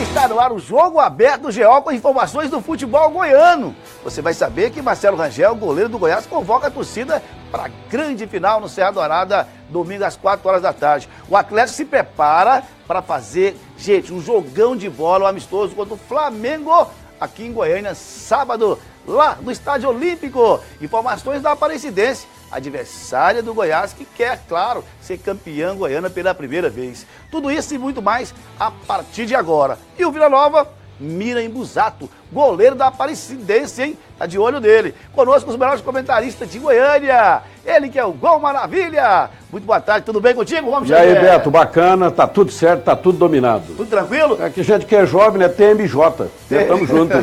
Está no ar o Jogo Aberto do GO com informações do futebol goiano. Você vai saber que Marcelo Rangel, goleiro do Goiás, convoca a torcida para a grande final no Serra Dourada, domingo às 4 horas da tarde. O Atlético se prepara para fazer, gente, um jogão de bola, um amistoso contra o Flamengo aqui em Goiânia, sábado, lá no Estádio Olímpico. Informações da Aparecidense, adversária do Goiás, que quer, claro, ser campeã goiana pela primeira vez. Tudo isso e muito mais a partir de agora. E o Vila Nova mira em Busato, goleiro da Aparecidense, hein? Tá de olho nele. Conosco os melhores comentaristas de Goiânia. Ele que é o Gol Maravilha. Muito boa tarde, tudo bem contigo? Vamos E aí, Beto, bacana, tá tudo certo, tá tudo dominado. Tudo tranquilo? É que gente que é jovem, né? TMJ. Tamo junto.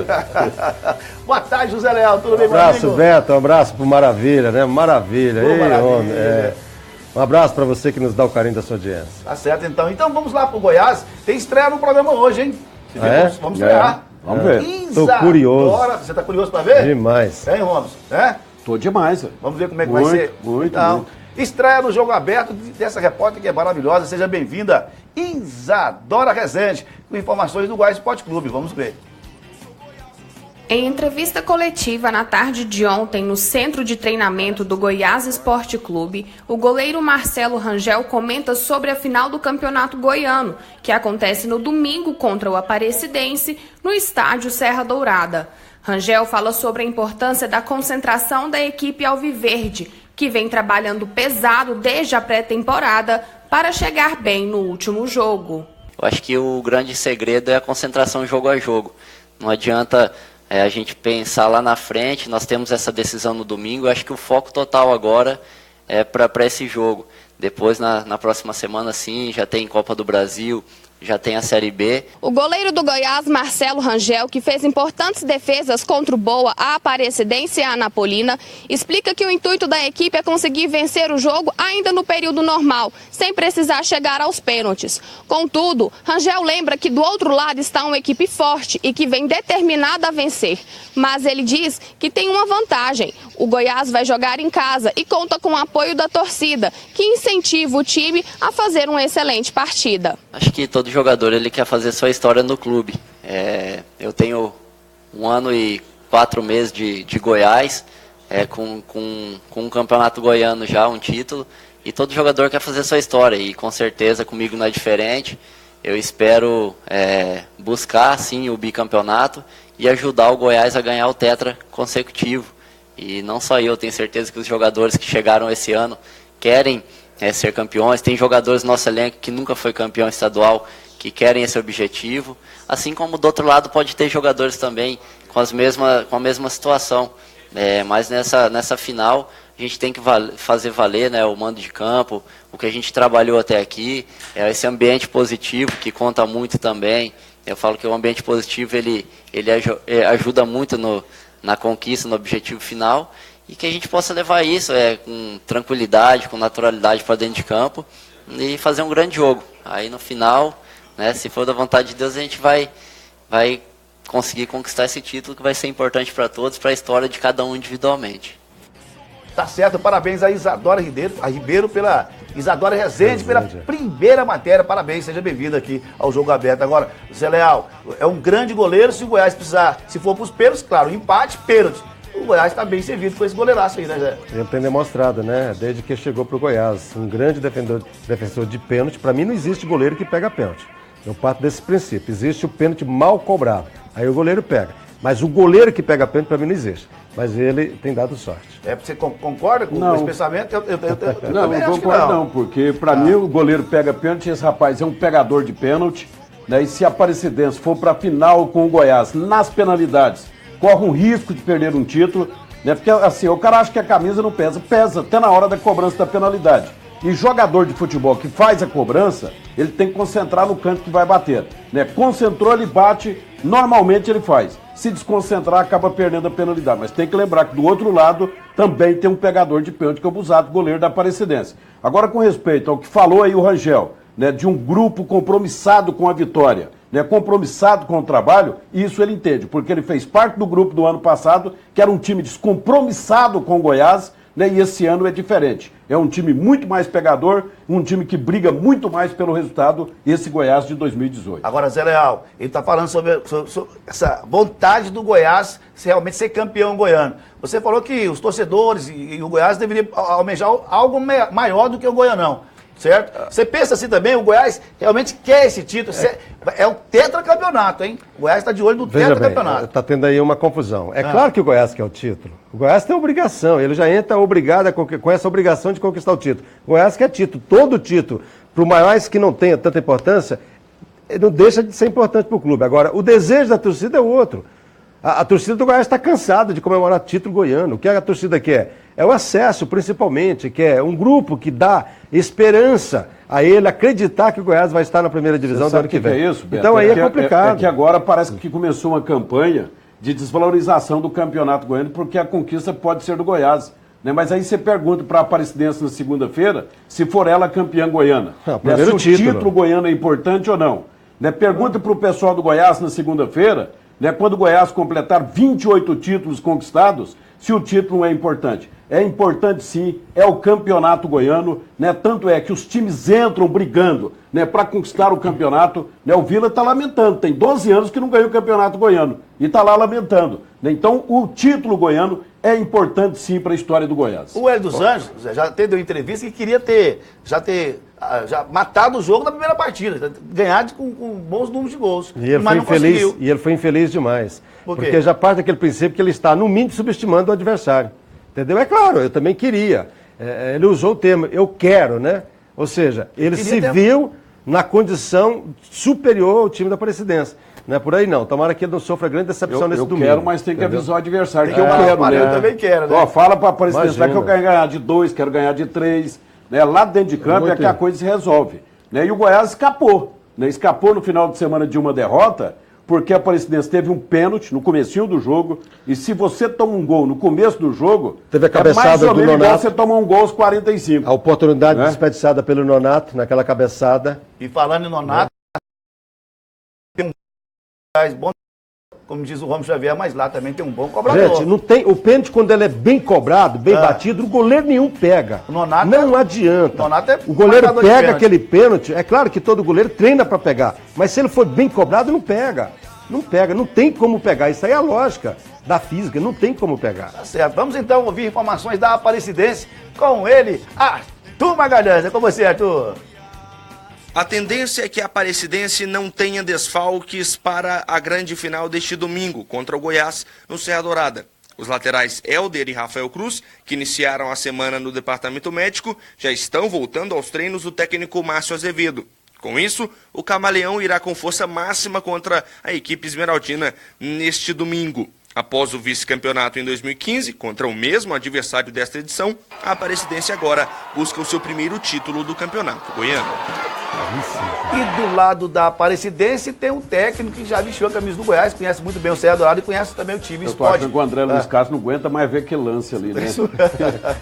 Boa tarde, José Leal, tudo bem, meu amigo? Um abraço, Beto, um abraço pro Maravilha, né? Maravilha. Pô, maravilha. Homem, um abraço pra você que nos dá o carinho da sua audiência. Tá certo, então. Então vamos lá pro Goiás. Tem estreia no programa hoje, hein? Vamos estrear. Vamos ver. Tô curioso. Você tá curioso pra ver? Demais. Hein, Robson? É? Tô demais. Vamos ver como é que vai ser. Muito. Estreia no Jogo Aberto dessa repórter que é maravilhosa. Seja bem-vinda, Isadora Rezende, com informações do Goiás Esporte Clube. Vamos ver. Em entrevista coletiva na tarde de ontem no centro de treinamento do Goiás Esporte Clube, o goleiro Marcelo Rangel comenta sobre a final do Campeonato Goiano, que acontece no domingo contra o Aparecidense, no estádio Serra Dourada. Rangel fala sobre a importância da concentração da equipe alviverde, que vem trabalhando pesado desde a pré-temporada para chegar bem no último jogo. Eu acho que o grande segredo é a concentração jogo a jogo. Não adianta a gente pensar lá na frente, nós temos essa decisão no domingo, eu acho que o foco total agora é para esse jogo. Depois, na próxima semana, sim, já tem Copa do Brasil, já tem a Série B. O goleiro do Goiás, Marcelo Rangel, que fez importantes defesas contra o Boa, a Aparecidense e a Anapolina, explica que o intuito da equipe é conseguir vencer o jogo ainda no período normal, sem precisar chegar aos pênaltis. Contudo, Rangel lembra que do outro lado está uma equipe forte e que vem determinada a vencer. Mas ele diz que tem uma vantagem. O Goiás vai jogar em casa e conta com o apoio da torcida, que incentiva o time a fazer uma excelente partida. Acho que todo jogador ele quer fazer sua história no clube. Eu tenho 1 ano e 4 meses de Goiás, com um campeonato goiano já, um título, e todo jogador quer fazer sua história, e com certeza comigo não é diferente. Eu espero buscar sim o bicampeonato e ajudar o Goiás a ganhar o tetra consecutivo. E não só eu, tenho certeza que os jogadores que chegaram esse ano querem ser campeões. Tem jogadores no nosso elenco que nunca foi campeão estadual, que querem esse objetivo. Assim como do outro lado pode ter jogadores também com a mesma situação. Mas nessa final a gente tem que fazer valer, né, o mando de campo, o que a gente trabalhou até aqui, esse ambiente positivo que conta muito também. Eu falo que o ambiente positivo ele ajuda muito na conquista, no objetivo final, e que a gente possa levar isso com tranquilidade, com naturalidade para dentro de campo e fazer um grande jogo. Aí no final, né, se for da vontade de Deus, a gente vai conseguir conquistar esse título que vai ser importante para todos, para a história de cada um individualmente. Tá certo, parabéns a Isadora Ribeiro pela Isadora Rezende pela primeira matéria. Parabéns, seja bem-vindo aqui ao Jogo Aberto. Agora, Zé Leal, é um grande goleiro. Se o Goiás precisar, se for para os pênaltis, claro, empate, pênalti. O Goiás está bem servido com esse goleiraço aí, né, Zé? Ele tem demonstrado, né? Desde que chegou pro Goiás. Um grande defensor de pênalti. Para mim não existe goleiro que pega pênalti. Eu parto desse princípio. Existe o pênalti mal cobrado. Aí o goleiro pega. Mas o goleiro que pega pênalti, para mim, não existe. Mas ele tem dado sorte. Você concorda com esse pensamento? Não concordo não, porque para mim o goleiro pega pênalti, esse rapaz é um pegador de pênalti, né? E se a Aparecidense for para a final com o Goiás, nas penalidades, corre um risco de perder um título, né? Porque assim, o cara acha que a camisa não pesa, até na hora da cobrança da penalidade. E jogador de futebol que faz a cobrança, ele tem que concentrar no canto que vai bater, né? Concentrou, ele bate, normalmente ele faz. Se desconcentrar, acaba perdendo a penalidade. Mas tem que lembrar que do outro lado também tem um pegador de pênalti, que é o Busato, goleiro da Aparecidense. Agora, com respeito ao que falou aí o Rangel, né, de um grupo compromissado com a vitória, né, compromissado com o trabalho, isso ele entende, porque ele fez parte do grupo do ano passado, que era um time descompromissado com o Goiás, né? E esse ano é diferente. É um time muito mais pegador, um time que briga muito mais pelo resultado, esse Goiás de 2018. Agora, Zé Leal, ele está falando sobre essa vontade do Goiás realmente ser campeão goiano. Você falou que os torcedores e o Goiás deveriam almejar algo maior do que o Goianão. Certo? Você pensa assim também, o Goiás realmente quer esse título. É um tetracampeonato, hein? O Goiás está de olho no tetracampeonato. Está tendo aí uma confusão. É claro que o Goiás quer o título. O Goiás tem obrigação, ele já entra obrigado com essa obrigação de conquistar o título. O Goiás quer título, todo título. Por mais que não tenha tanta importância, não deixa de ser importante para o clube. Agora, o desejo da torcida é outro. A torcida do Goiás está cansada de comemorar título goiano. O que a torcida quer? É o acesso, principalmente, que é um grupo que dá esperança a ele acreditar que o Goiás vai estar na primeira divisão do ano que vem. É isso, Beto? Então aí é complicado. É que agora parece que começou uma campanha de desvalorização do campeonato goiano, porque a conquista pode ser do Goiás. Né? Mas aí você pergunta para a Aparecidense na segunda-feira se for ela campeã goiana. Né? Se o título goiano é importante ou não. Né? Pergunta para o pessoal do Goiás na segunda-feira, né, quando o Goiás completar 28 títulos conquistados, se o título é importante. É importante sim, é o campeonato goiano, né? Tanto é que os times entram brigando, né, para conquistar o campeonato, né? O Vila está lamentando, tem 12 anos que não ganhou o campeonato goiano e está lá lamentando. Né? Então o título goiano é importante sim para a história do Goiás. O Hélio dos Anjos já deu entrevista que queria já matado o jogo na primeira partida, ganhar com bons números de gols. E ele, mas foi infeliz, e ele foi infeliz demais. Por quê? Porque já parte daquele princípio que ele está, no mínimo, subestimando o adversário. Entendeu? É claro, eu também queria. Ele usou o termo, eu quero, né? Ou seja, ele se viu na condição superior ao time da Aparecidense. Não é por aí não. Tomara que ele não sofra grande decepção nesse domingo. Eu quero, mas tem que avisar o adversário que eu quero, quero, né? Eu também quero, né? Ó, fala para a Aparecidense lá que eu quero ganhar de 2, quero ganhar de 3. Né? Lá dentro de campo é que a coisa se resolve. Né? E o Goiás escapou. Né? Escapou no final de semana de uma derrota, porque a Aparecidense teve um pênalti no comecinho do jogo, e se você toma um gol no começo do jogo, teve a cabeçada mais ou menos do Nonato. igual você toma um gol aos 45. A oportunidade desperdiçada pelo Nonato, naquela cabeçada. E falando em Nonato, tem um bom, como diz o Romo Xavier, mas lá também tem um bom cobrador. Gente, não tem, o pênalti, quando ele é bem cobrado, bem batido, o goleiro nenhum pega. O Nonato não adianta. O goleiro pega aquele pênalti, é claro que todo goleiro treina para pegar, mas se ele for bem cobrado, não pega. Não pega, não tem como pegar. Isso aí é a lógica da física, não tem como pegar. Tá certo. Vamos então ouvir informações da Aparecidense com ele, Arthur Magalhães. É com você, Arthur. A tendência é que a Aparecidense não tenha desfalques para a grande final deste domingo contra o Goiás no Serra Dourada. Os laterais Helder e Rafael Cruz, que iniciaram a semana no departamento médico, já estão voltando aos treinos do técnico Márcio Azevedo. Com isso, o Camaleão irá com força máxima contra a equipe esmeraldina neste domingo. Após o vice-campeonato em 2015, contra o mesmo adversário desta edição, a Aparecidense agora busca o seu primeiro título do campeonato goiano. E do lado da Aparecidense tem um técnico que já vestiu a camisa do Goiás, conhece muito bem o Serra Dourada e conhece também o time. Eu tô achando que o André Luiz Castro não aguenta mais ver aquele lance ali, né?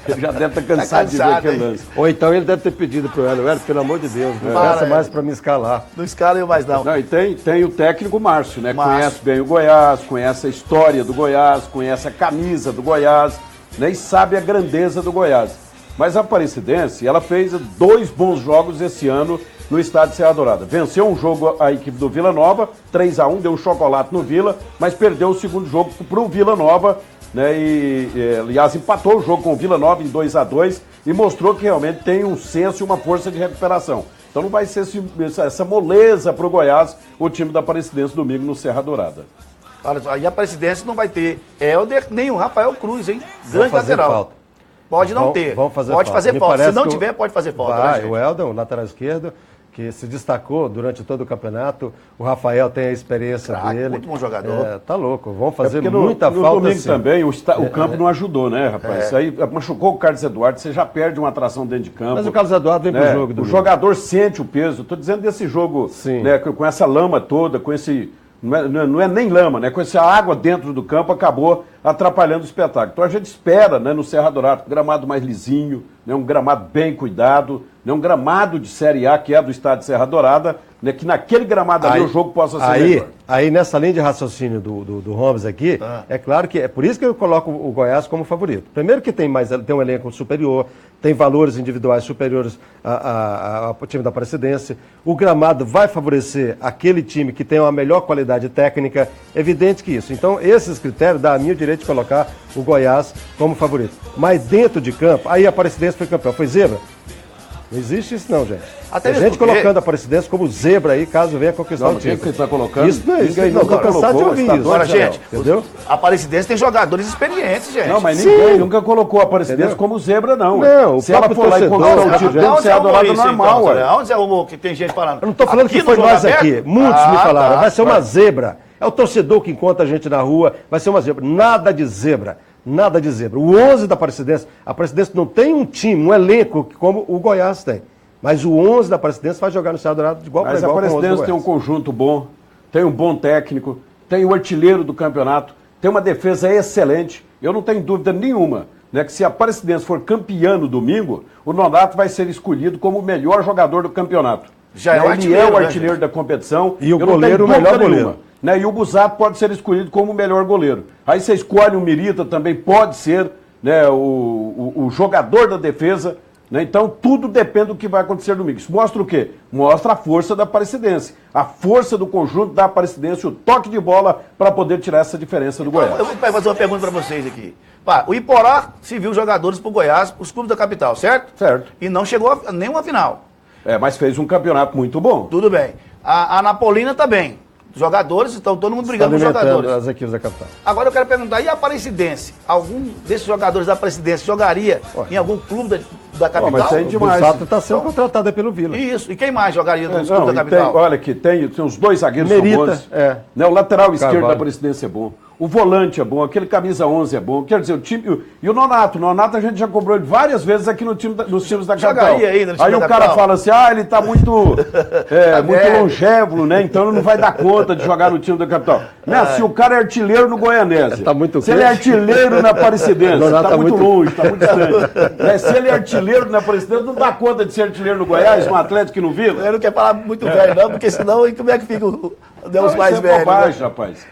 Ele já deve estar cansado de ver aquele lance. Ou então ele deve ter pedido pro Hélio, pelo amor de Deus, não peça mais para me escalar. Não escala eu mais não. Não, e tem o técnico Márcio, né? Conhece bem o Goiás, conhece a história do Goiás, conhece a camisa do Goiás, né? E sabe a grandeza do Goiás. Mas a Aparecidense, ela fez 2 bons jogos esse ano no estádio Serra Dourada. Venceu um jogo a equipe do Vila Nova, 3-1, deu um chocolate no Vila, mas perdeu o segundo jogo para o Vila Nova, né? Aliás, empatou o jogo com o Vila Nova em 2-2 e mostrou que realmente tem um senso e uma força de recuperação. Então não vai ser essa moleza para o Goiás, o time da Aparecidense domingo no Serra Dourada. Olha só, e a Aparecidense não vai ter Helder nem o Rafael Cruz, hein? Grande lateral. Falta. Pode não ter. Pode fazer falta. Se não tiver, pode fazer falta. Vai, né, o Helder, o lateral esquerdo, que se destacou durante todo o campeonato. O Rafael tem a experiência dele. Muito bom jogador. Tá louco. Vão fazer muita falta. No domingo também, o campo não ajudou, né, rapaz? Isso aí machucou o Carlos Eduardo, você já perde uma atração dentro de campo. Mas o Carlos Eduardo vem pro jogo. O jogador sente o peso. Estou dizendo desse jogo, né, com essa lama toda, com esse... Não é nem lama, né? Com essa água dentro do campo, acabou atrapalhando o espetáculo. Então a gente espera, né, no Serra Dourada, um gramado mais lisinho, né, um gramado bem cuidado, né, um gramado de Série A, que é do estado de Serra Dourada, né, que naquele gramado ali o jogo possa ser melhor. Aí nessa linha de raciocínio do Holmes aqui, é claro que é por isso que eu coloco o Goiás como favorito. Primeiro que tem um elenco superior, tem valores individuais superiores ao time da Aparecidense. O gramado vai favorecer aquele time que tem uma melhor qualidade técnica, evidente que isso. Então, esses critérios dão a mim o direito de colocar o Goiás como favorito. Mas dentro de campo, aí a Aparecidense foi campeão. Foi zebra? Não existe isso não, gente. Até tem gente colocando a Aparecidense como zebra aí, caso venha conquistar o título. Quem está colocando? Isso não é isso. Não, estou cansado de ouvir isso. Agora, gente, entendeu? A Aparecidense tem jogadores experientes, gente. Não, mas ninguém nunca colocou a Aparecidense como zebra, não. Não, se ela for lá e conquistar o título, você é adorado normal, ué. Onde é o que tem gente falando? Eu não estou falando que foi nós aqui. Muitos me falaram, vai ser uma zebra. É o torcedor que encontra a gente na rua, vai ser uma zebra. Nada de zebra. Nada de zebra. O 11 da Aparecidense, a Aparecidense não tem um time, um elenco como o Goiás tem. Mas o 11 da Aparecidense vai jogar no Serra Dourada de igual para igual. Mas a Aparecidense tem um conjunto bom, tem um bom técnico, tem o artilheiro do campeonato, tem uma defesa excelente. Eu não tenho dúvida nenhuma, né, que se a Aparecidense for campeã no domingo, o Nonato vai ser escolhido como o melhor jogador do campeonato. Já é o artilheiro, ele é o artilheiro da competição. E o goleiro o melhor goleiro. Né, e o Busato pode ser escolhido como o melhor goleiro. Aí você escolhe o Mirita, também pode ser, né, o jogador da defesa. Né? Então, tudo depende do que vai acontecer domingo. Isso mostra o quê? Mostra a força da Aparecidense. A força do conjunto da Aparecidense, o toque de bola para poder tirar essa diferença do Goiás. Eu vou fazer uma pergunta para vocês aqui. O Iporá se viu jogadores para o Goiás, os clubes da capital, certo? Certo. E não chegou a nenhuma final. Mas fez um campeonato muito bom. Tudo bem. A Anapolina também. Jogadores, então todo mundo brigando com os jogadores. As equipes da capital. Agora eu quero perguntar, e a Aparecidense? Algum desses jogadores da Aparecidense jogaria em algum clube da capital? Mas é demais. O Busato está sendo contratado pelo Vila. Isso. E quem mais jogaria nos clubes da capital? Olha que tem os dois zagueiros Merita, bons. Né, o lateral esquerdo da Aparecidense é bom. O volante é bom, aquele camisa 11 é bom. Quer dizer, o time... E o Nonato? O Nonato a gente já cobrou ele várias vezes aqui nos times da capital. Aí o cara fala assim, ele tá muito, muito longevo, né? Então ele não vai dar conta de jogar no time da capital. Né? Se o cara é artilheiro no Goianese, se ele é artilheiro na Aparecidense, tá muito longe, tá muito distante. Né? Se ele é artilheiro na Aparecidense, não dá conta de ser artilheiro no Goiás, no Atlético e no Vila. Eu não quero falar muito velho não, porque senão como é que fica os mais velhos? Bobagem, rapaz.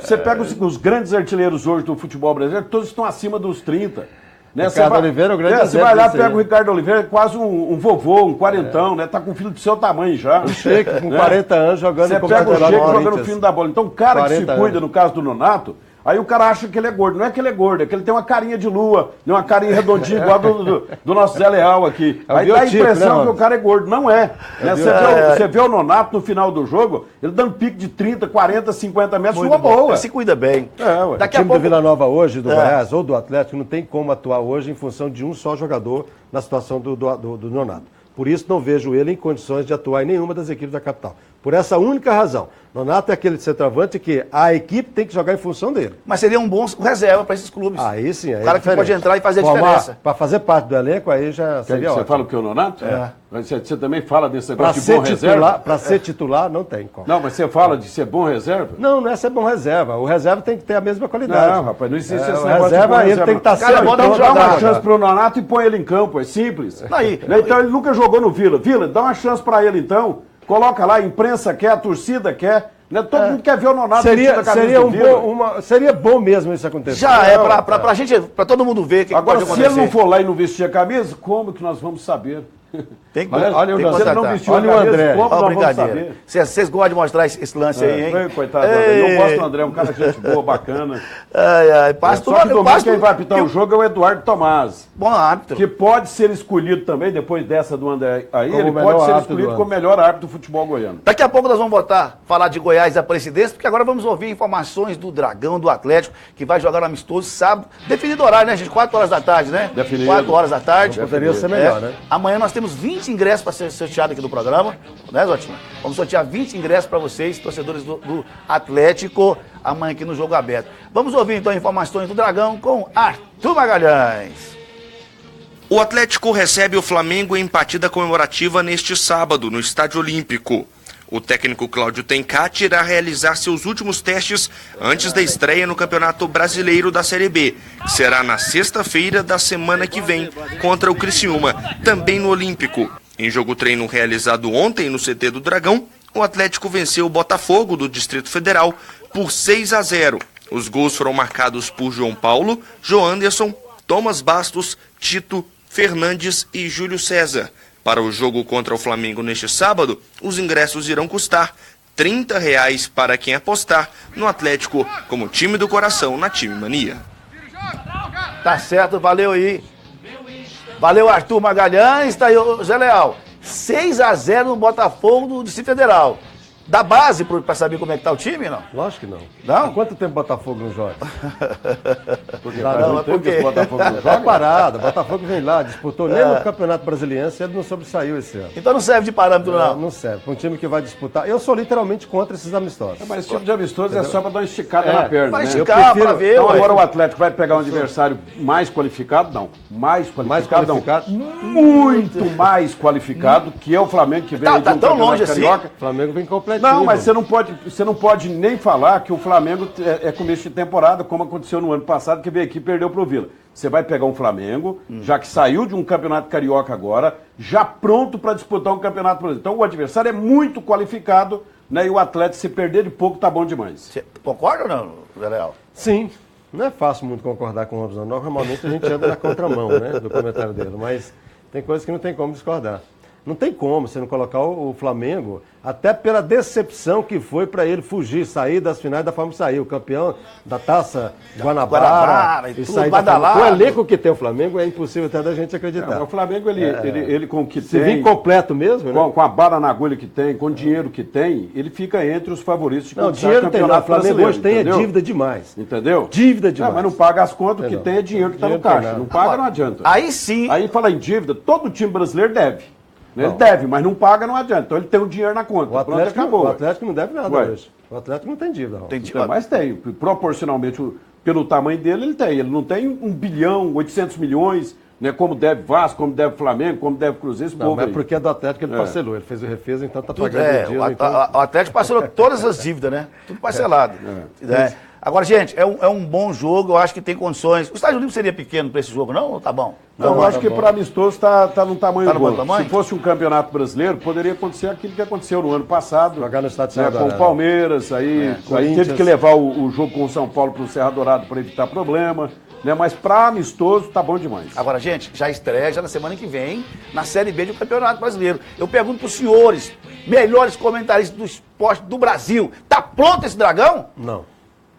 Você pega os grandes artilheiros hoje do futebol brasileiro, todos estão acima dos 30. Né? Ricardo Oliveira é o grande Você vai lá, pega o Ricardo Oliveira, quase um vovô, um quarentão, né? Tá com um filho do seu tamanho já. O Sheik, com 40 anos, jogando Você pega o Sheik jogando o fim da bola. Então o cara que se cuida, no caso do Nonato, aí o cara acha que ele é gordo. Não é que ele é gordo, é que ele tem uma carinha de lua, uma carinha redondinha, igual do nosso Zé Leal aqui. Aí dá a impressão que o cara é gordo. Não é. Você vê o Nonato no final do jogo, ele dando pique de 30, 40, 50 metros, uma boa. Ele se cuida bem. O time do Vila Nova hoje, do Goiás ou do Atlético, não tem como atuar hoje em função de um só jogador na situação do Nonato. Por isso não vejo ele em condições de atuar em nenhuma das equipes da capital. Por essa única razão. Nonato é aquele centroavante que a equipe tem que jogar em função dele. Mas seria um bom reserva para esses clubes. Aí sim. Aí o cara que pode entrar e fazer a diferença. Para fazer parte do elenco, aí já seria ótimo. Você fala o que é o Nonato? Você também fala desse negócio de bom reserva? Para ser titular, não tem como. Não, mas você fala de ser bom reserva? Não é ser bom reserva. O reserva tem que ter a mesma qualidade. Não, rapaz, não existe esse negócio reserva, de bom ele tem que estar sempre pronto. Dá uma chance pro Nonato e põe ele em campo, é simples. Então ele nunca jogou no Vila. Vila, dá uma chance para ele então. Coloca lá, a imprensa quer, a torcida quer. Né? Todo mundo quer ver o Nonato. Seria bom mesmo isso acontecer. Já é, pra gente, pra todo mundo ver o que agora, pode acontecer. Se ele não for lá e não vestir a camisa, como que nós vamos saber? Tem que olha o André. Brincadeira. Vocês gostam de mostrar esse lance aí, hein? Coitado do André. Eu gosto do André, um cara de gente boa, bacana. Só que domingo quem vai apitar o jogo é o Eduardo Tomás. Bom árbitro. Que pode ser escolhido também, depois dessa do André aí, ele pode ser escolhido como o melhor árbitro do futebol goiano. Daqui a pouco nós vamos falar de Goiás e Aparecidense, porque agora vamos ouvir informações do Dragão, do Atlético, que vai jogar no amistoso sábado. Definido o horário, né, gente? 4 horas da tarde, né? Definido. 4 horas da tarde. Poderia ser melhor, né? Amanhã nós temos 20 ingressos para ser sorteado aqui no programa, né, Zotinho? Vamos sortear 20 ingressos para vocês, torcedores do Atlético, amanhã aqui no Jogo Aberto. Vamos ouvir então informações do Dragão com Arthur Magalhães. O Atlético recebe o Flamengo em partida comemorativa neste sábado, no Estádio Olímpico. O técnico Cláudio Tencati irá realizar seus últimos testes antes da estreia no Campeonato Brasileiro da Série B, que será na sexta-feira da semana que vem, contra o Criciúma, também no Olímpico. Em jogo treino realizado ontem no CT do Dragão, o Atlético venceu o Botafogo do Distrito Federal por 6-0. Os gols foram marcados por João Paulo, Joanderson, Thomas Bastos, Tito, Fernandes e Júlio César. Para o jogo contra o Flamengo neste sábado, os ingressos irão custar R$30 para quem apostar no Atlético como time do coração na Time Mania. Tá certo, valeu aí. Valeu, Arthur Magalhães, tá aí o Zé Leal. 6-0 no Botafogo do Distrito Federal. Da base pra saber como é que tá o time, não? Lógico que não. Não? Há quanto tempo o Botafogo não joga? Porque não, é porque o Botafogo não Tá joga? parado. O Botafogo vem lá, disputou nem no Campeonato Brasiliense, ele não sobressaiu esse ano. Então não serve de parâmetro, não. Não serve. Para um time que vai disputar. Eu sou literalmente contra esses amistosos. Mas esse tipo de amistoso é só para dar uma esticada na perna, Vai né? esticar pra ver, Então ué. agora o Atlético vai pegar um adversário mais qualificado? Não. Mais qualificado? Não. Muito mais qualificado, que é o Flamengo, que vem Tá aí de um tão campeonato longe assim? carioca. O Flamengo vem completinho. Não, mas você não pode nem falar que o Flamengo é começo de temporada, como aconteceu no ano passado, que veio aqui e perdeu pro Vila. Você vai pegar um Flamengo, já que saiu de um campeonato carioca agora, já pronto para disputar um campeonato brasileiro. Então o adversário é muito qualificado, né? E o Atlético, se perder de pouco, tá bom demais. Você concorda ou não, Zé Leal? Sim. Não é fácil muito concordar com o Robson. Normalmente a gente anda na contramão, né, do comentário dele. Mas tem coisas que não tem como discordar. Não tem como você não colocar o Flamengo, até pela decepção que foi para ele fugir, sair das finais da forma que saiu. Campeão da Taça Guanabara e tudo, sair badalado. O elenco que tem o Flamengo é impossível até da gente acreditar. O Flamengo, ele com o que Se tem, vir completo mesmo, né? com a bala na agulha que tem, com o dinheiro que tem, ele fica entre os favoritos de Não, conquistar dinheiro tem não. O campeonato Flamengo brasileiro, hoje tem entendeu? dívida demais. Entendeu? Dívida demais. Mas não paga as contas, o que Não. tem é dinheiro que está no Dinheiro tem caixa. nada. Não paga, não adianta. Aí sim. Aí fala em dívida, todo time brasileiro deve. Ele deve, mas não paga, não adianta. Então ele tem o dinheiro na conta. O Atlético, acabou. o Atlético não deve nada Ué. hoje. O Atlético não tem dívida, Raul. Tem Então, mas tem. Proporcionalmente, pelo tamanho dele, ele tem. Ele não tem 1 bilhão, 800 milhões, né, como deve Vasco, como deve Flamengo, como deve Cruzeiro, esse Não, povo mas aí. porque é do Atlético ele parcelou. Ele fez o refeza, então tá Tudo, pagando o dia. Então... o Atlético parcelou todas as dívidas, né? Tudo parcelado. Agora, gente, é um bom jogo, eu acho que tem condições. O Estádio Olímpico seria pequeno para esse jogo, não? Ou tá bom? Então, eu acho que para amistoso está num tamanho Tá no bom. bom tamanho? Se fosse um campeonato brasileiro, poderia acontecer aquilo que aconteceu no ano passado. Jogar no Estádio né, Serra com o Dourada. Palmeiras, aí Corinthians. teve que levar o jogo com o São Paulo para o Serra Dourada para evitar problema. Né, mas para amistoso, tá bom demais. Agora, gente, já estreia já na semana que vem na Série B do Campeonato Brasileiro. Eu pergunto para os senhores, melhores comentaristas do esporte do Brasil, tá pronto esse Dragão? Não.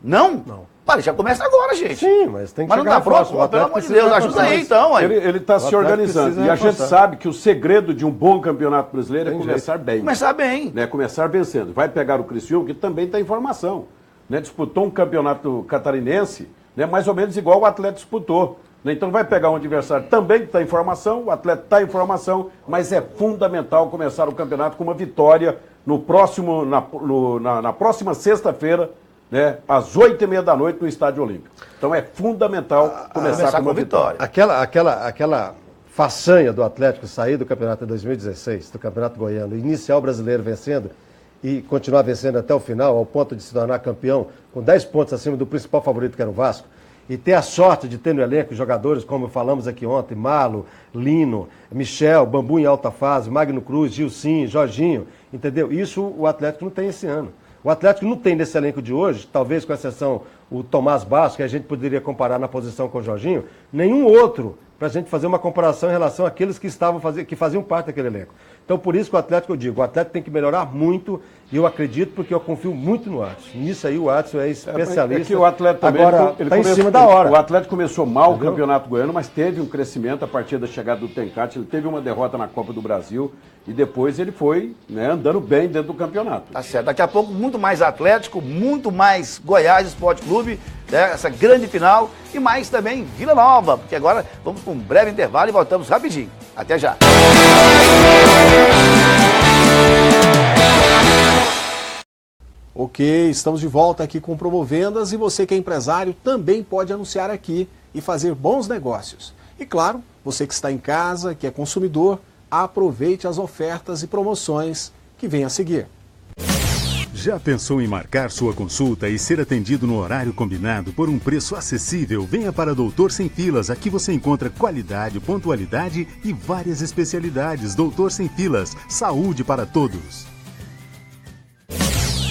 Não? Não. Para, já começa agora, gente. Sim, mas tem que Mas não chegar tá pronto, próximo. O pelo Atlético amor de precisa Deus, ajuda aí reforçar. então, aí. Ele está se Atlético organizando. precisa E a gente reforçar. sabe que o segredo de um bom campeonato brasileiro é começar bem. Começar bem. Né, começar vencendo. Vai pegar o Criciúma, que também tem informação. Né, disputou um campeonato catarinense, né, mais ou menos igual o Atlético disputou. Né, então vai pegar um adversário também que está em formação, o Atlético está em formação, mas é fundamental começar o campeonato com uma vitória no próximo, na próxima sexta-feira, né, às 8h30 da noite no Estádio Olímpico. Então é fundamental começar com uma vitória. Aquela façanha do Atlético sair do campeonato de 2016, do campeonato goiano, iniciar o brasileiro vencendo e continuar vencendo até o final, ao ponto de se tornar campeão, com 10 pontos acima do principal favorito, que era o Vasco, e ter a sorte de ter no elenco jogadores, como falamos aqui ontem, Malo, Lino, Michel, Bambu em alta fase, Magno Cruz, Gilcinho, Jorginho, entendeu? Isso o Atlético não tem esse ano. O Atlético não tem nesse elenco de hoje, talvez com exceção o Tomás Bastos, que a gente poderia comparar na posição com o Jorginho, nenhum outro para a gente fazer uma comparação em relação àqueles que que faziam parte daquele elenco. Então, por isso que o Atlético, eu digo, o Atlético tem que melhorar muito, e eu acredito, porque eu confio muito no Adson. Nisso aí o Adson é especialista. É que o Atlético também, agora está em cima da hora. O Atlético começou mal o Campeonato Goiano, mas teve um crescimento a partir da chegada do Tencati. Ele teve uma derrota na Copa do Brasil e depois ele foi, né, andando bem dentro do campeonato. Tá certo. Daqui a pouco, muito mais Atlético, muito mais Goiás Esporte Clube, né, essa grande final, e mais também Vila Nova, porque agora vamos para um breve intervalo e voltamos rapidinho. Até já. Ok, estamos de volta aqui com o Promovendas e você que é empresário também pode anunciar aqui e fazer bons negócios. E claro, você que está em casa, que é consumidor, aproveite as ofertas e promoções que vêm a seguir. Já pensou em marcar sua consulta e ser atendido no horário combinado por um preço acessível? Venha para Doutor Sem Filas. Aqui você encontra qualidade, pontualidade e várias especialidades. Doutor Sem Filas, saúde para todos.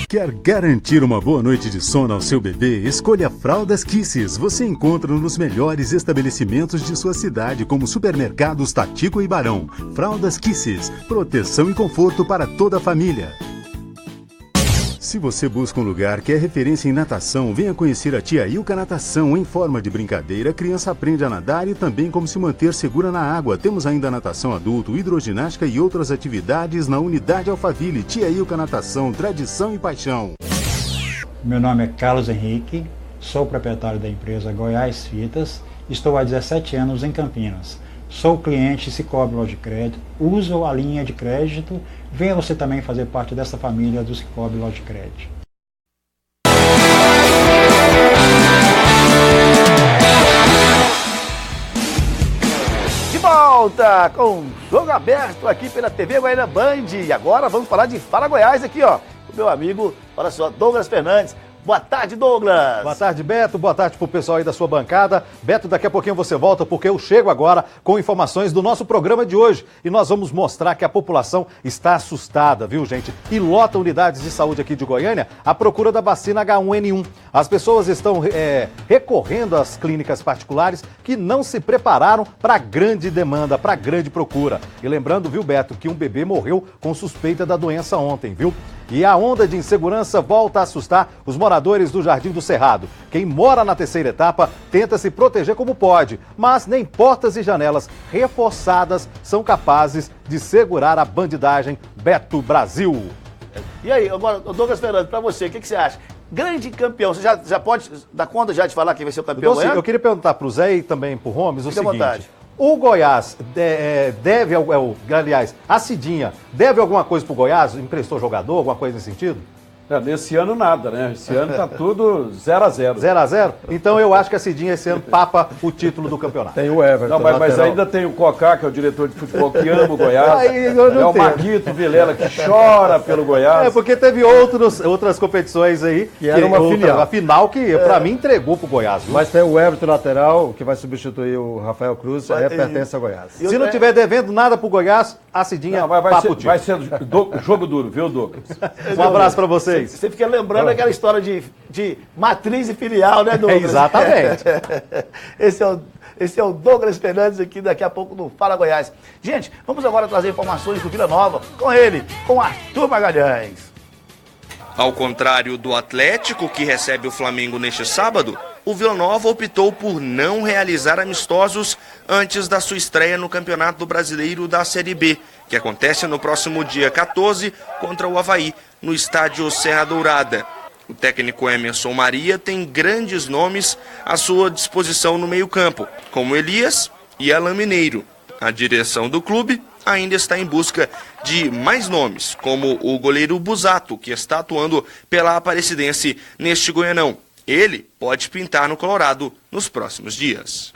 Quer garantir uma boa noite de sono ao seu bebê? Escolha Fraldas Kisses. Você encontra nos melhores estabelecimentos de sua cidade, como supermercados Tatico e Barão. Fraldas Kisses, proteção e conforto para toda a família. Se você busca um lugar que é referência em natação, venha conhecer a Tia Ilka Natação. Em forma de brincadeira, a criança aprende a nadar e também como se manter segura na água. Temos ainda natação adulto, hidroginástica e outras atividades na unidade Alphaville. Tia Ilka Natação, tradição e paixão. Meu nome é Carlos Henrique, sou proprietário da empresa Goiás Fitas, estou há 17 anos em Campinas. Sou cliente Cicobi Logicred, uso a linha de crédito. Venha você também fazer parte dessa família do Cicobi Logicred. De volta com o Jogo Aberto aqui pela TV Goiânia Band. E agora vamos falar de Fala Goiás aqui, ó. O meu amigo, olha só, Douglas Fernandes. Boa tarde, Douglas. Boa tarde, Beto. Boa tarde pro pessoal aí da sua bancada. Beto, daqui a pouquinho você volta, porque eu chego agora com informações do nosso programa de hoje. E nós vamos mostrar que a população está assustada, viu, gente? E lota unidades de saúde aqui de Goiânia à procura da vacina H1N1. As pessoas estão recorrendo às clínicas particulares que não se prepararam para a grande demanda, para a grande procura. E lembrando, viu, Beto, que um bebê morreu com suspeita da doença ontem, viu? E a onda de insegurança volta a assustar os moradores do Jardim do Cerrado. Quem mora na terceira etapa tenta se proteger como pode, mas nem portas e janelas reforçadas são capazes de segurar a bandidagem. Beto Brasil. E aí, agora, Douglas Fernandes, pra você, o que você acha? Grande campeão, você já pode dar conta já de falar quem vai ser o campeão? Eu queria perguntar pro Zé e também pro Gomes o Fique à seguinte. vontade. O Goiás deve, aliás, a Cidinha deve alguma coisa pro Goiás? Emprestou jogador, alguma coisa nesse sentido? Nesse ano nada, né? Esse ano tá tudo 0-0. 0-0? Então eu acho que a Cidinha esse ano papa o título do campeonato. Tem o Everton. Não, mas ainda tem o Cocá, que é o diretor de futebol, que ama o Goiás. É o Maguito Vilela, que chora pelo Goiás. É, porque teve outras competições aí. Que era uma filial. A final que, pra mim, entregou pro Goiás. Viu? Mas tem o Everton lateral, que vai substituir o Rafael Cruz, pertence ao Goiás. Se não tiver devendo nada pro Goiás, a Cidinha vai ser jogo duro, viu, Douglas? Um abraço pra vocês. Você fica lembrando aquela história de matriz e filial, né, Douglas? Exatamente. Esse é o Douglas Fernandes aqui, daqui a pouco no Fala Goiás. Gente, vamos agora trazer informações do Vila Nova com ele, com Arthur Magalhães. Ao contrário do Atlético, que recebe o Flamengo neste sábado, o Vila Nova optou por não realizar amistosos antes da sua estreia no Campeonato Brasileiro da Série B, que acontece no próximo dia 14 contra o Avaí, no estádio Serra Dourada. O técnico Emerson Maria tem grandes nomes à sua disposição no meio-campo, como Elias e Alain Mineiro. A direção do clube ainda está em busca de mais nomes, como o goleiro Busato, que está atuando pela Aparecidense neste Goianão. Ele pode pintar no Colorado nos próximos dias.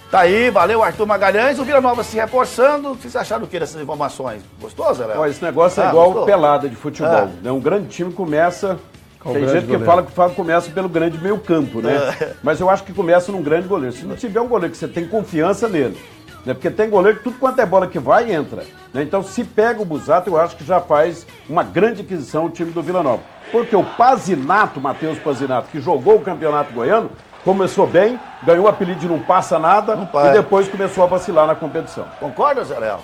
Tá aí, valeu Arthur Magalhães, o Vila Nova se reforçando. O que vocês acharam do que dessas informações? Gostou, Zé Léo? Esse negócio é igual pelada de futebol. Né? Um grande time começa... Tem gente que fala que começa pelo grande meio campo, né? Mas eu acho que começa num grande goleiro. Se não tiver um goleiro que você tem confiança nele, né? Porque tem goleiro que tudo quanto é bola que vai, entra. Né? Então, se pega o Busato, eu acho que já faz uma grande aquisição o time do Vila Nova. Porque o Pazinato, Matheus Pazinato, que jogou o Campeonato Goiano, começou bem, ganhou o apelido de não passa nada e depois começou a vacilar na competição. Concorda, Zé Léo?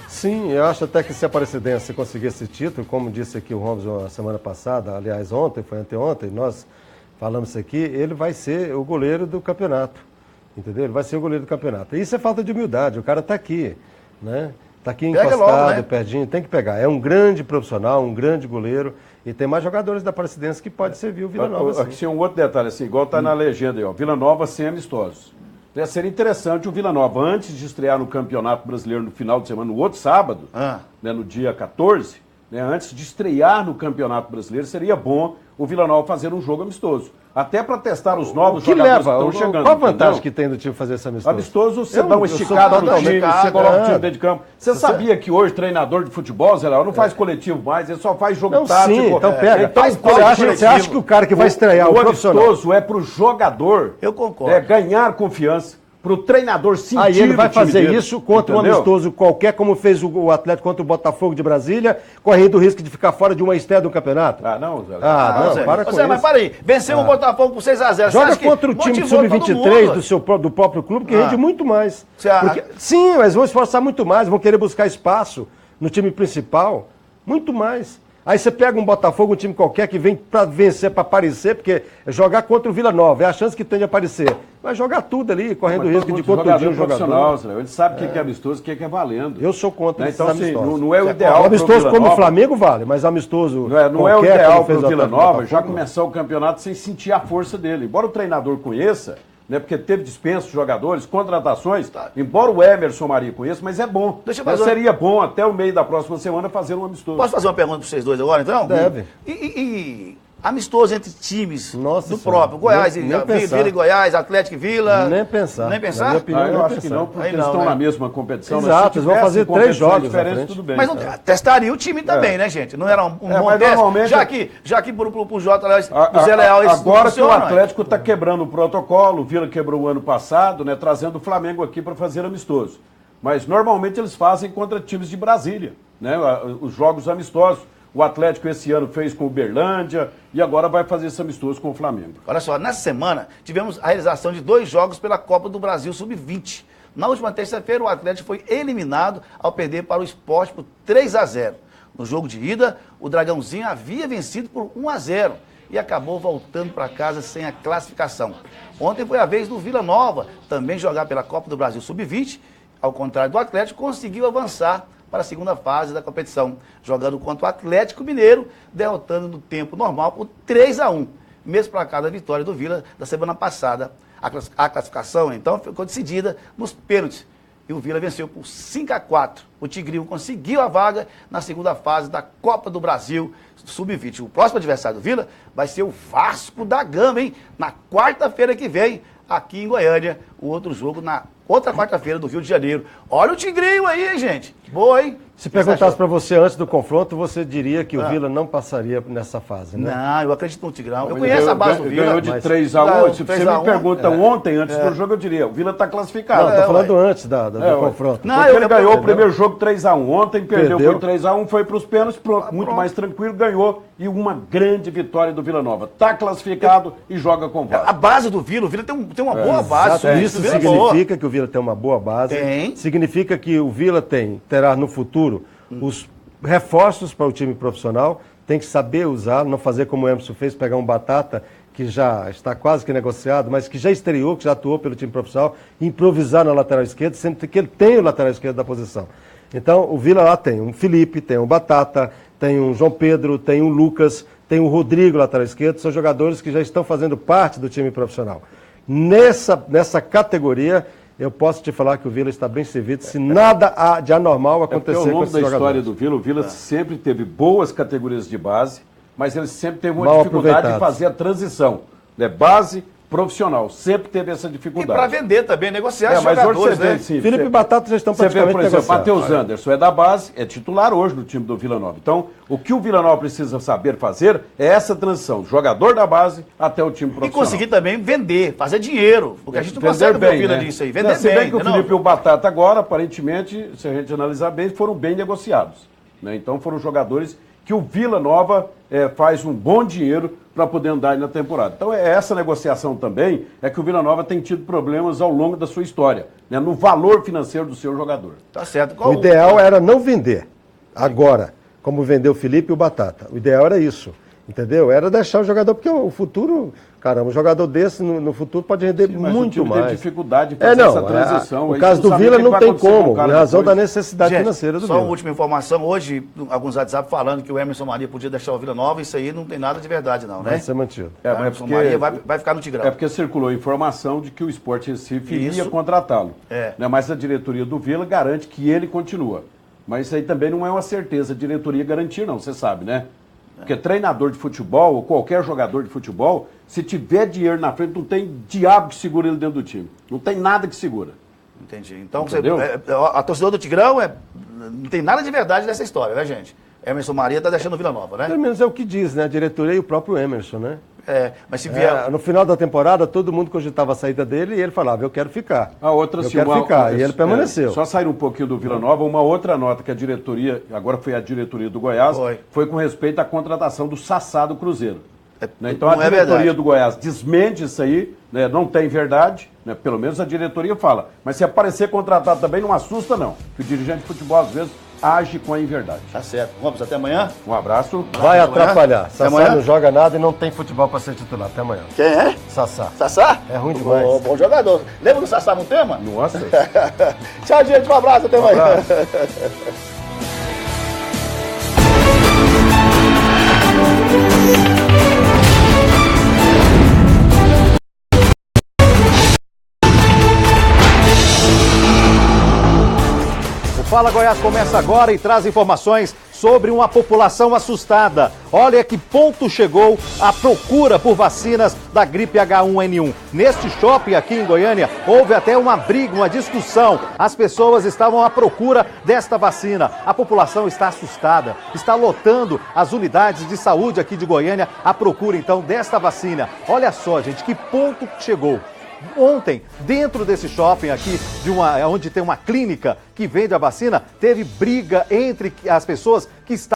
Sim, eu acho até que se a Aparecidense conseguir esse título, como disse aqui o Ramos na semana passada, aliás ontem, foi anteontem, nós falamos isso aqui, ele vai ser o goleiro do campeonato, entendeu? Ele vai ser o goleiro do campeonato. Isso é falta de humildade, o cara está aqui, né? Está aqui encostado, logo, né? Pertinho, tem que pegar. É um grande profissional, um grande goleiro, e tem mais jogadores da Aparecidense que pode servir o Vila Nova. Aqui tem um outro detalhe, assim, igual está na legenda aí, ó, Vila Nova sem amistosos. Ia ser interessante o Vila Nova, antes de estrear no Campeonato Brasileiro no final de semana, no outro sábado, né, no dia 14, né, antes de estrear no Campeonato Brasileiro, seria bom o Vila Nova fazer um jogo amistoso. Até para testar os novos que jogadores leva? que estão chegando. Qual a vantagem entendeu? que tem do time fazer esse amistoso? Amistoso, você dá uma esticada no time, você coloca o time dentro de campo. Você sabia que hoje treinador de futebol, Zé Léo, não faz coletivo mais, ele só faz jogo tático. Sim, então pega. Então, você acha que o cara que vai estrear o profissional... O amistoso é pro jogador ganhar confiança, pro treinador sentir. Aí ele vai fazer dele, isso contra entendeu? um amistoso qualquer, como fez o Atlético contra o Botafogo de Brasília, correndo o risco de ficar fora de uma estreia do campeonato. Ah, não, Zé. Para com isso. Mas para aí, venceu o Botafogo por 6-0. Joga contra o time sub-23 do próprio clube, que rende muito mais. Sim, mas vão esforçar muito mais, vão querer buscar espaço no time principal, muito mais. Aí você pega um Botafogo, um time qualquer que vem para vencer, para aparecer, porque é jogar contra o Vila Nova, é a chance que tem de aparecer. Vai jogar tudo ali, correndo o risco de contundir o jogador. Ele sabe o que é amistoso, o que é valendo. Eu sou contra então, esses amistosos. Não é o ideal. Amistoso como o Flamengo vale, mas amistoso. Não é o ideal para o Vila Nova já começar o campeonato sem sentir a força dele. Embora o treinador conheça, né, porque teve dispensa de jogadores, contratações, embora o Emerson Maria conheça, mas é bom. Seria bom até o meio da próxima semana fazer um amistoso. Posso fazer uma pergunta para vocês dois agora, então? Deve. E amistoso entre times do próprio, Goiás e Vila e Goiás, Atlético e Vila? Nem pensar. Nem pensar? Na minha opinião, eu acho que não, porque eles estão na mesma competição. Exato, eles vão fazer 3 jogos diferentes, tudo bem. Mas não, testaria o time também, né, gente? Não era um bom mas teste? normalmente... Já que pro Jota, pro Zé Leal... Agora que o Atlético está quebrando o protocolo, o Vila quebrou o ano passado, né, trazendo o Flamengo aqui para fazer amistoso. Mas normalmente eles fazem contra times de Brasília, né, os jogos amistosos. O Atlético esse ano fez com o Uberlândia e agora vai fazer esse amistoso com o Flamengo. Olha só, nessa semana tivemos a realização de 2 jogos pela Copa do Brasil Sub-20. Na última terça-feira, o Atlético foi eliminado ao perder para o Sport por 3-0. No jogo de ida, o Dragãozinho havia vencido por 1-0 e acabou voltando para casa sem a classificação. Ontem foi a vez do Vila Nova também jogar pela Copa do Brasil Sub-20. Ao contrário do Atlético, conseguiu avançar para a segunda fase da competição, jogando contra o Atlético Mineiro, derrotando no tempo normal por 3-1, mesmo para cada vitória do Vila da semana passada. A classificação, então, ficou decidida nos pênaltis, e o Vila venceu por 5-4. O Tigrinho conseguiu a vaga na segunda fase da Copa do Brasil Sub-20. O próximo adversário do Vila vai ser o Vasco da Gama, hein? Na quarta-feira que vem, aqui em Goiânia, o outro jogo na outra quarta-feira do Rio de Janeiro. Olha o Tigrinho aí, hein, gente? Boa, hein? Se perguntasse para você antes do confronto, você diria que o Vila não passaria nessa fase, né? Não, eu acredito no Tigrão. Eu conheço a base do Vila. Ganhou de 3-1. Se você me pergunta ontem, antes do jogo, eu diria, o Vila está classificado. Não, estou falando antes do confronto. Não, ele ganhou o primeiro jogo 3-1. Ontem perdeu por 3-1, foi para os pênaltis, muito mais tranquilo, ganhou. E uma grande vitória do Vila Nova. Está classificado e joga com o Vasco. A base do Vila, o Vila tem uma boa base. Isso significa que o Vila tem uma boa base. Tem. Significa que o Vila terá no futuro os reforços para o time profissional, tem que saber usar, não fazer como o Emerson fez, pegar um Batata que já está quase que negociado, mas que já estreou, que já atuou pelo time profissional, improvisar na lateral esquerda, sendo que ele tem o lateral esquerdo da posição. Então, o Vila lá tem um Felipe, tem um Batata, tem um João Pedro, tem um Lucas, tem o Rodrigo, lateral esquerdo, são jogadores que já estão fazendo parte do time profissional. Nessa categoria, eu posso te falar que o Vila está bem servido, se nada de anormal acontecer com esses jogadores. Ao longo da história do Vila, o Vila sempre teve boas categorias de base, mas ele sempre teve uma dificuldade de fazer a transição, né? Base, profissional, sempre teve essa dificuldade. E para vender também, negociar os mas jogadores, hoje né? sim, Felipe e Batata já estão praticamente por exemplo, negociados. Matheus Anderson é da base, é titular hoje no time do Vila Nova. Então, o que o Vila Nova precisa saber fazer é essa transição, jogador da base até o time profissional. E conseguir também vender, fazer dinheiro, porque a gente não consegue ver o Vila disso aí, vender se bem. bem que o Felipe e o Batata agora, aparentemente, se a gente analisar bem, foram bem negociados, né? Então, foram jogadores que o Vila Nova faz um bom dinheiro para poder andar na temporada. Então, essa negociação também é que o Vila Nova tem tido problemas ao longo da sua história, né, no valor financeiro do seu jogador. Tá certo. O ideal era não vender agora, como vendeu o Felipe e o Batata. O ideal era isso, entendeu? Era deixar o jogador, porque o futuro, caramba, um jogador desse no futuro pode render muito mais. Tem dificuldade de fazer essa transição. O caso do Vila não tem como, em razão da necessidade financeira do Vila. Só uma última informação, hoje, alguns WhatsApp falando que o Emerson Maria podia deixar o Vila Nova, isso aí não tem nada de verdade não, né? Vai ser mantido. O Emerson Maria vai ficar no Tigrão. É porque circulou a informação de que o Sport Recife iria contratá-lo. Né? Mas a diretoria do Vila garante que ele continua. Mas isso aí também não é uma certeza, a diretoria garantir não, você sabe, né? Porque treinador de futebol, ou qualquer jogador de futebol, se tiver dinheiro na frente, não tem diabo que segura ele dentro do time. Não tem nada que segura. Entendi. Então, a torcida do Tigrão não tem nada de verdade nessa história, né, gente? Emerson Maria está deixando o Vila Nova, né? Pelo menos é o que diz, né? A diretoria e o próprio Emerson, né? Mas se vier... no final da temporada, todo mundo cogitava a saída dele e ele falava, eu quero ficar. Eu quero ficar. E ele permaneceu. Só sair um pouquinho do Vila Nova, uma outra nota que a diretoria, agora foi a diretoria do Goiás, foi com respeito à contratação do Sassá do Cruzeiro. Então a diretoria do Goiás desmente isso aí, né? Não tem verdade, né? Pelo menos a diretoria fala. Mas se aparecer contratado também, não assusta não. Que o dirigente de futebol, às vezes, age com a inverdade. Tá certo. Vamos, até amanhã? Um abraço. Vai atrapalhar. Sassá não joga nada e não tem futebol para ser titular. Até amanhã. Quem é? Sassá. Sassá? É ruim demais. Bom jogador. Lembra do Sassá no tema? Nossa. Tchau, gente. Um abraço. Até amanhã. Fala Goiás começa agora e traz informações sobre uma população assustada. Olha que ponto chegou a procura por vacinas da gripe H1N1. Neste shopping aqui em Goiânia, houve até uma briga, uma discussão. As pessoas estavam à procura desta vacina. A população está assustada, está lotando as unidades de saúde aqui de Goiânia à procura então desta vacina. Olha só, gente, que ponto chegou. Ontem, dentro desse shopping aqui, onde tem uma clínica que vende a vacina, teve briga entre as pessoas que estavam